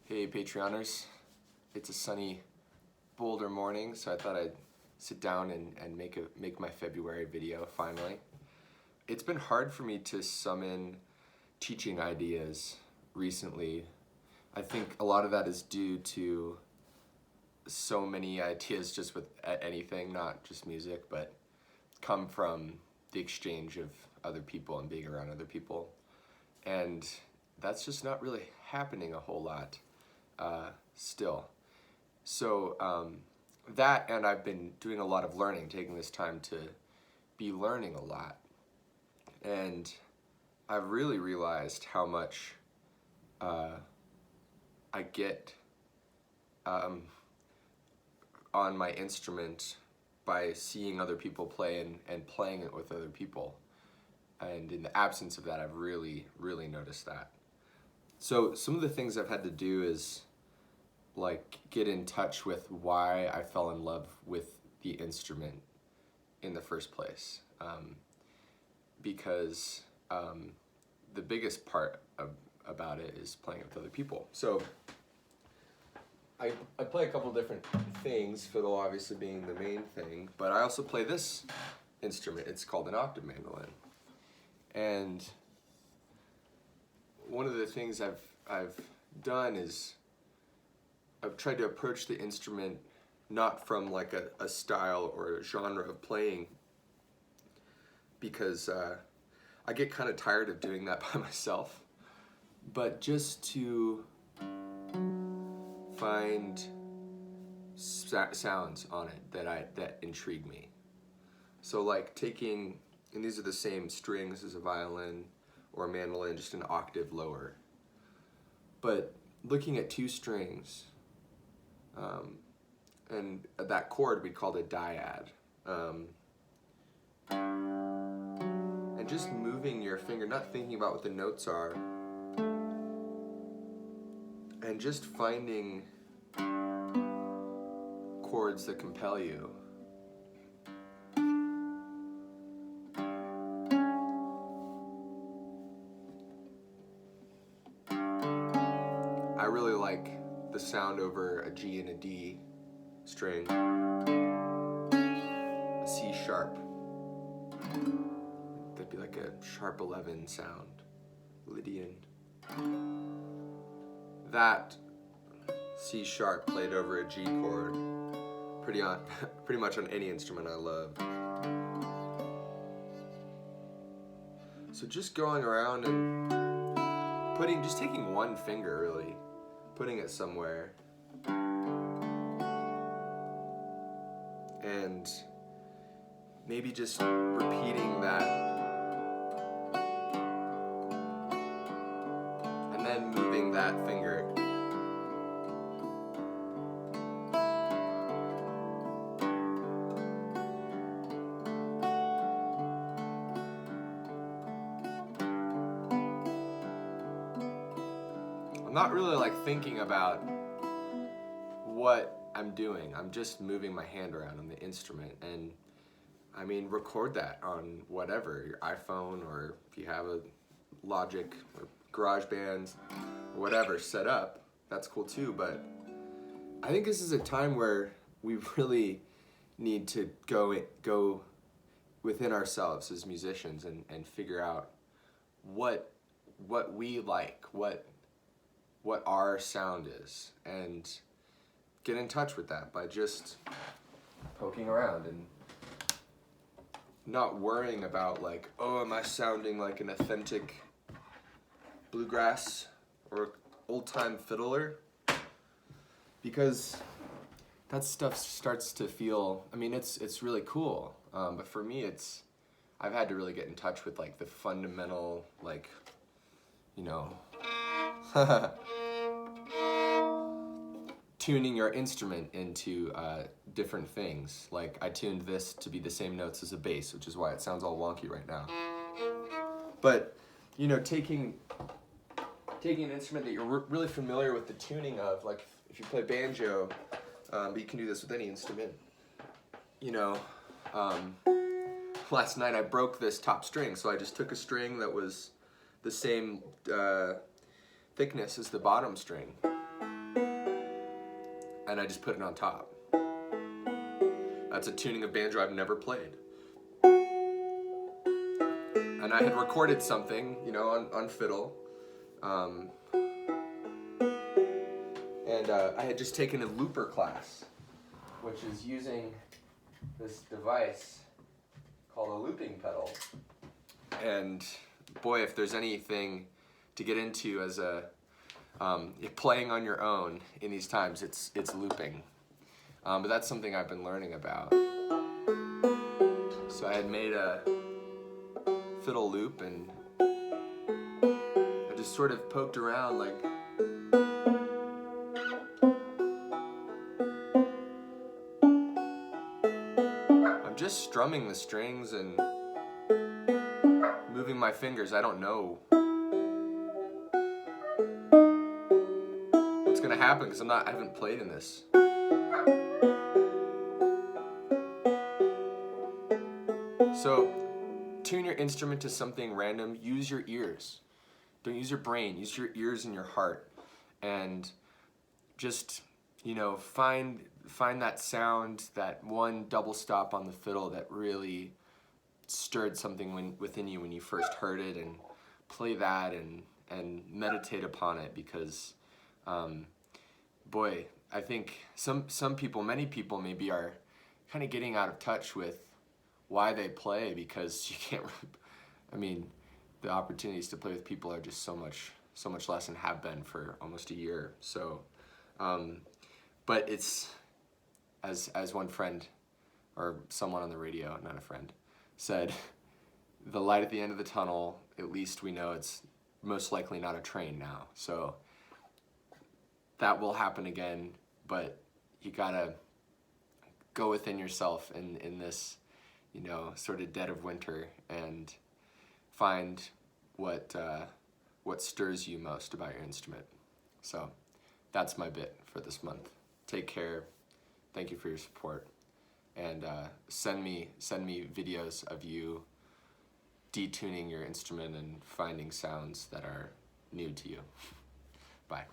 Hey Patreoners, it's a sunny Boulder morning, so I thought I'd sit down and make my February video finally. It's been hard for me to summon teaching ideas recently. I think a lot of that is due to so many ideas just with anything, not just music, but come from the exchange of other people and being around other people. And that's just not really happening a whole lot still. So that, and I've been doing a lot of learning, taking this time to be learning a lot. And I've really realized how much I get on my instrument by seeing other people play and playing it with other people. And in the absence of that, I've really noticed that. So some of the things I've had to do is like get in touch with why I fell in love with the instrument in the first place. Because the biggest part about it is playing with other people. So I play a couple different things, fiddle obviously being the main thing, but I also play this instrument. It's called an octave mandolin. And one of the things I've done is I've tried to approach the instrument not from like a style or a genre of playing, because I get kind of tired of doing that by myself, but just to find sounds on it that intrigue me. So like taking, and these are the same strings as a violin or a mandolin, just an octave lower. But looking at two strings, and that chord we called a dyad. And just moving your finger, not thinking about what the notes are, and just finding chords that compel you. I really like the sound over a G and a D string, a C sharp. That'd be like a sharp 11 sound, Lydian. That C sharp played over a G chord, pretty much on any instrument I love. So just going around and just taking one finger really, putting it somewhere, and maybe just repeating that, and then moving that finger. I'm not really like thinking about what I'm doing. I'm just moving my hand around on the instrument, and I mean, record that on whatever, your iPhone, or if you have a Logic or GarageBand or whatever set up, that's cool too. But I think this is a time where we really need to go within ourselves as musicians and figure out what we like, what our sound is, and get in touch with that by just poking around and not worrying about like, oh, am I sounding like an authentic bluegrass or old-time fiddler? Because that stuff starts to feel, I mean, it's really cool, but for me I've had to really get in touch with like the fundamental, like, you know, tuning your instrument into different things. Like I tuned this to be the same notes as a bass, which is why it sounds all wonky right now. But, you know, taking an instrument that you're really familiar with the tuning of, like if you play banjo, but you can do this with any instrument. You know, last night I broke this top string, so I just took a string that was the same thickness as the bottom string, and I just put it on top. That's a tuning of banjo I've never played. And I had recorded something, you know, on fiddle. And I had just taken a looper class, which is using this device called a looping pedal. And boy, if there's anything to get into as a playing on your own in these times, it's looping. But that's something I've been learning about. So I had made a fiddle loop, and I just sort of poked around like. I'm just strumming the strings and moving my fingers. I don't know what's gonna happen because I haven't played in this. So tune your instrument to something random. Use your ears. Don't use your brain. Use your ears and your heart, and just, you know, find that sound, that one double stop on the fiddle that really stirred something within you when you first heard it, and play that and meditate upon it, because boy, I think some people, many people maybe are kind of getting out of touch with why they play, because you can't, I mean, the opportunities to play with people are just so much less, and have been for almost a year. So but it's, as one friend, or someone on the radio, not a friend, said, the light at the end of the tunnel, at least we know it's most likely not a train now. So that will happen again, but you gotta go within yourself in this, you know, sort of dead of winter, and find what stirs you most about your instrument. So that's my bit for this month. Take care. Thank you for your support, and send me videos of you detuning your instrument and finding sounds that are new to you. Bye.